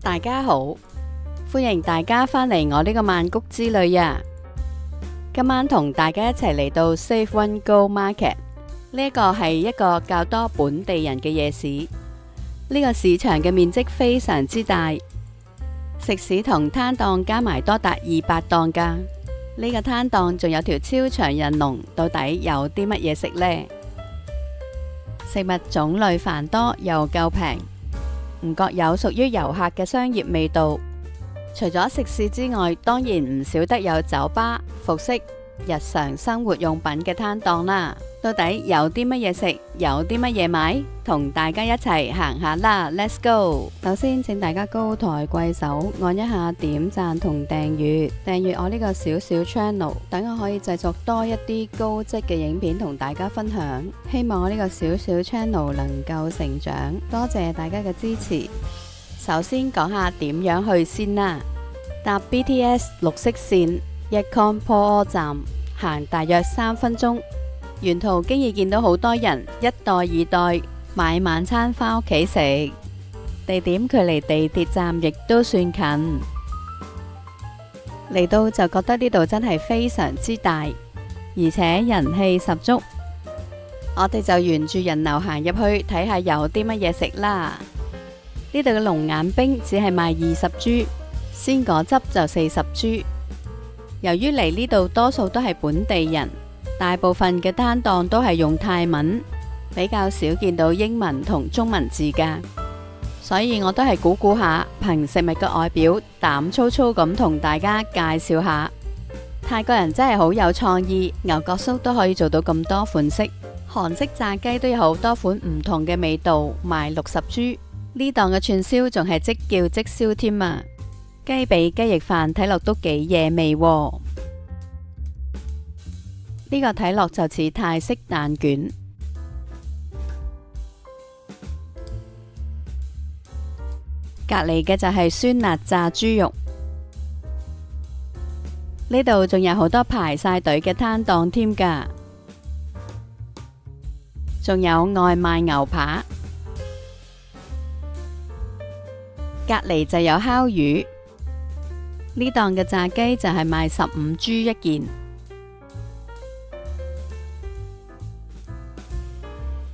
大家好，歡迎大家返嚟我呢個曼谷之旅啊！今晚同大家一齊嚟到 Safe One Go Market， 呢一個係一個較多本地人嘅夜市。呢個市場嘅面積非常之大，食肆同攤檔加埋多達200檔㗎。呢個攤檔仲有條超長人龍，到底有啲乜嘢食呢？食物種類繁多又夠平，唔覺有屬於遊客嘅商業味道。除咗食肆之外，當然唔少得有酒吧、服飾、日常生活用品嘅攤檔啦。到底有啲乜嘢食，有啲乜嘢買？同大家一齊行下啦 ，Let's go！ 首先，請大家高抬貴手，按一下點讚同訂閱，訂閱我呢個小小 channel， 等我可以製作多一啲高質嘅影片同大家分享。希望我呢個小小 channel 能夠成長，多謝大家嘅支持。首先講下點樣去先啦，搭 BTS 綠色線Yecon Po 站，行大約3分鐘。沿途經已見到好多人一袋二袋買晚餐返屋企食，地點距離地鐵站亦都算近，嚟到就覺得呢度真係非常之大，而且人氣十足。我哋就沿住人流行入去睇下有啲乜嘢食啦。呢度嘅龍眼冰只係賣20銖，鮮果汁就40銖。由於嚟呢度多數都係本地人，大部分嘅攤檔都係用泰文，比較少見到英文同中文字㗎，所以我都係估下，憑食物嘅外表，膽粗粗咁同大家介紹下。泰國人真係好有創意，牛角酥都可以做到咁多款式，韓式炸雞都有好多款唔同嘅味道，賣60銖。呢檔嘅串燒仲係即叫即燒添啊！雞髀雞翼飯睇落都幾惹味喎。呢個睇落就似泰式蛋卷，隔籬嘅就係酸辣炸豬肉。呢度仲有好多排晒隊嘅攤檔添㗎，仲有外賣牛扒，隔籬就有烤魚。呢檔嘅炸雞就係賣15銖一件。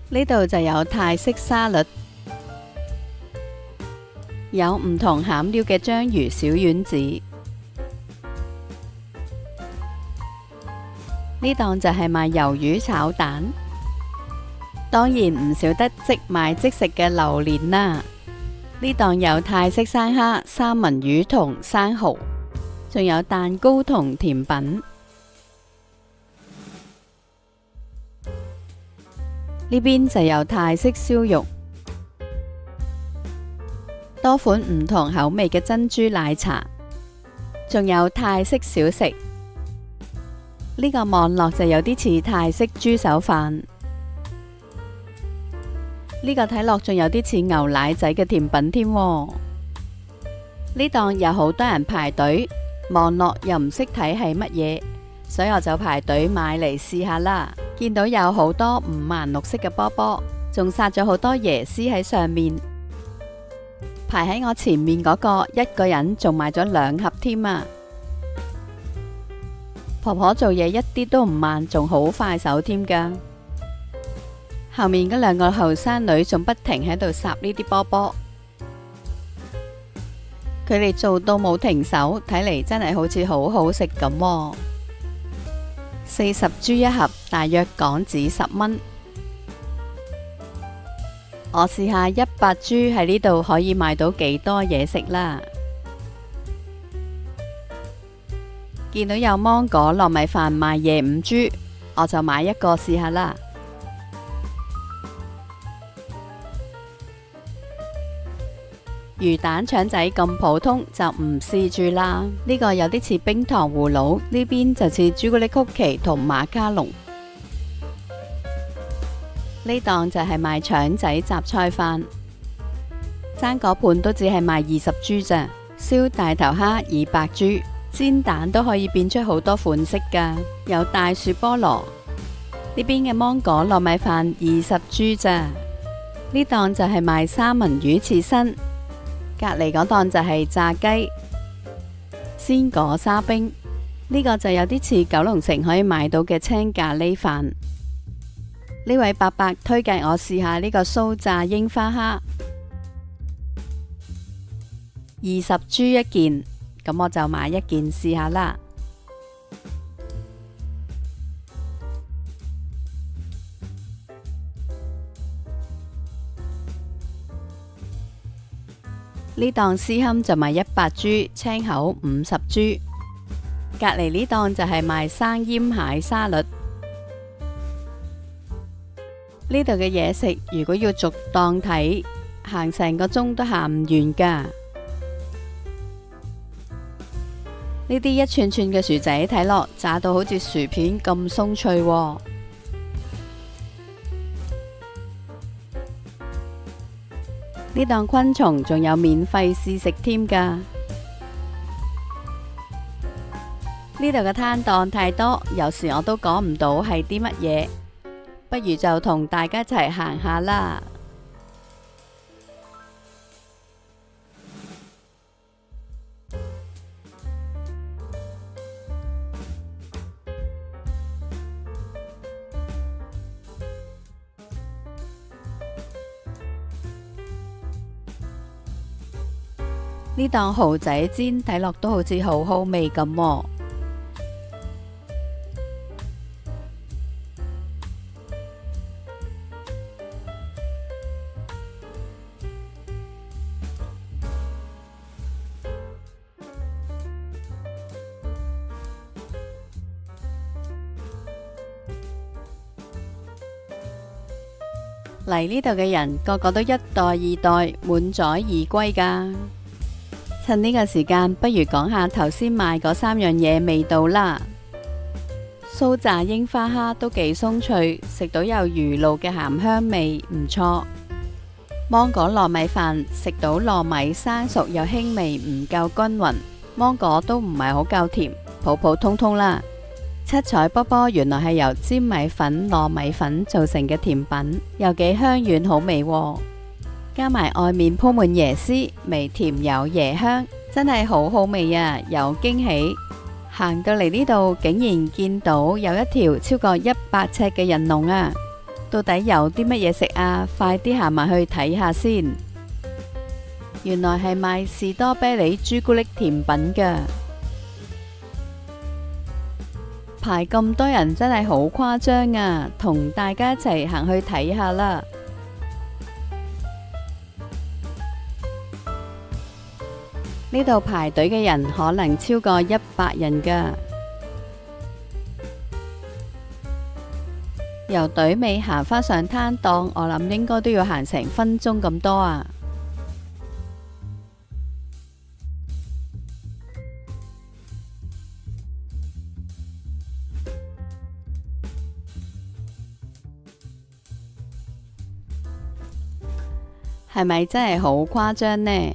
呢度就有泰式沙律，有唔同餡料嘅章魚小丸子。呢檔就係賣魷魚炒蛋，當然唔少得即賣即食嘅榴蓮啦。呢檔有泰式生蝦、三文魚同生蠔，仲有蛋糕同甜品。呢邊就有泰式燒肉，多款唔同口味嘅珍珠奶茶，仲有泰式小食。呢個望落就有啲似泰式豬手飯。呢個睇落仲有啲似牛奶仔嘅甜品添。呢檔有好多人排隊，望落又唔識睇係乜嘢，所以我就排隊買嚟試下啦。見到有好多五顏六色嘅波波，仲撒咗好多椰絲喺上面。排喺我前面嗰個一個人仲買咗2盒添啊！婆婆做嘢一啲都唔慢，仲好快手添㗎。後面嗰2個後生女仲不停喺度撒呢啲波波，佢哋做到冇停手，睇嚟真係好似好好食咁喎。40銖一盒，大約港紙10蚊。我試下100銖喺呢度可以買到幾多嘢食啦。見到有芒果糯米飯賣25銖，我就買一個試下啦。魚蛋腸仔咁普通就唔試住啦。呢個有啲似冰糖葫蘆，呢邊就似朱古力曲奇同馬卡龍。呢檔就係賣腸仔雜菜飯，生果盤都只係賣20銖咋。燒大頭蝦200銖，煎蛋都可以變出好多款式㗎，有大樹菠蘿。呢邊嘅芒果糯米飯20銖咋。呢檔就係賣三文魚刺身。隔離嗰檔就係炸雞、鮮果沙冰，呢個就有啲似九龍城可以買到嘅青咖喱飯。呢位伯伯推介我試下呢個酥炸櫻花蝦，20銖一件，咁我就買一件試下啦。呢檔絲堪就賣100銖，青口50銖。隔離呢檔就係賣生腌蟹沙律。呢度嘅嘢食，如果要逐檔睇，行成個鐘都行唔完噶。呢啲一串串嘅薯仔睇落炸到好似薯片咁鬆脆喎。呢檔昆蟲仲有免費試食添噶。呢度嘅攤檔太多，有時我都講唔到係啲乜嘢，不如就同大家一齊行下啦。呢檔蠔仔煎睇落都好似好好味咁喎。嚟呢度嘅人個個都一代二代滿載而歸噶。趁呢個時間，不如講下頭先賣嗰3樣嘢味道啦。酥炸櫻花蝦都幾鬆脆，食到有魚露嘅鹹香味，唔錯。芒果糯米飯食到糯米生熟又輕微，唔夠均勻，芒果都唔係好夠甜，普普通通啦。七彩波波原來係由粘米粉、糯米粉做成嘅甜品，又幾香軟好味喎。加埋外面鋪滿椰絲，微甜有椰香，真係好好味啊！有驚喜。行到嚟呢度，竟然見到有一條超過100尺嘅人龍啊！到底有啲乜嘢食啊？快啲行埋去睇下先。原來係賣士多啤梨朱古力甜品噶。排咁多人真係好誇張啊！同大家一齊行去睇下啦。呢度排隊嘅人可能超過100人噶。由隊尾行返上攤檔，我諗應該都要行成分鐘咁多啊。係咪真係好誇張呢？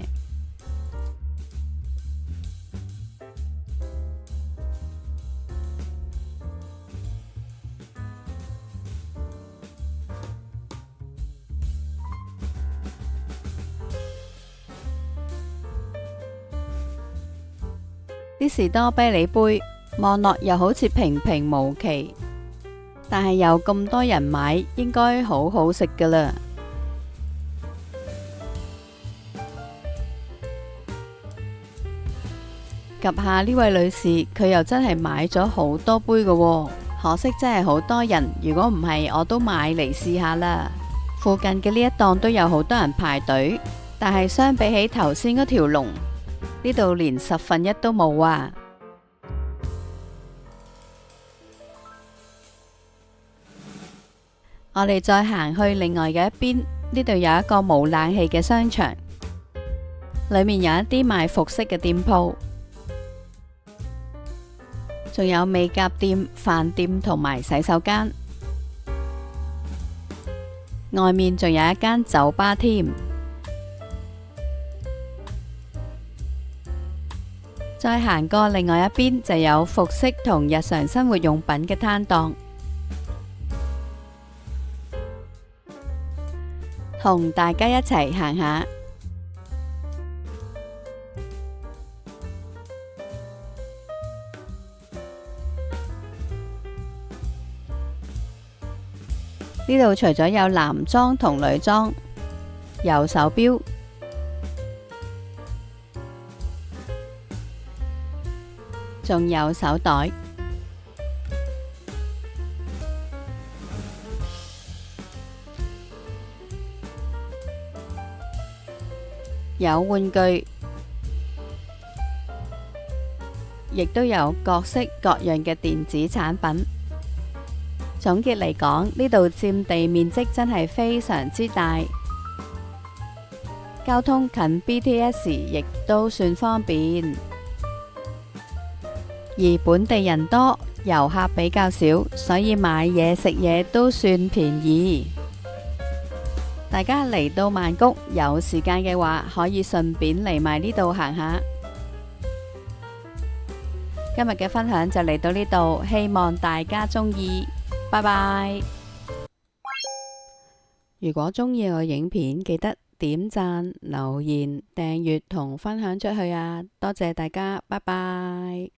啲士多啤梨杯望落又好似平平無奇，但係有咁多人買，應該好好食噶啦。及下呢位女士，佢又真係買咗好多杯噶喎，可惜真係好多人。如果唔係，我都買嚟試下啦。附近嘅呢一檔都有好多人排隊，但係相比起頭先嗰條龍，呢度連1/10都冇啊！我哋再行去另外嘅一邊，呢度有一個冇冷氣嘅商場，裏面有一啲賣服飾嘅店鋪，仲有美甲店、飯店同埋洗手間，外面仲有一間酒吧添。再行過另外一邊就有服飾同日常生活用品嘅攤檔，同大家一齊行下。呢度除咗有男裝同女裝，有手錶，仲有手袋，有玩具，亦都有各式各樣嘅電子產品。總結嚟講，呢度佔地面積真係非常之大，交通近 BTS， 亦都算方便。而本地人多，遊客比較少，所以買嘢食嘢都算便宜。大家嚟到曼谷有時間嘅話，可以順便嚟埋呢度行下。今日嘅分享就嚟到呢度，希望大家鍾意，拜拜。如果鍾意我影片，記得點讚、留言、訂閱同分享出去啊！多謝大家，拜拜。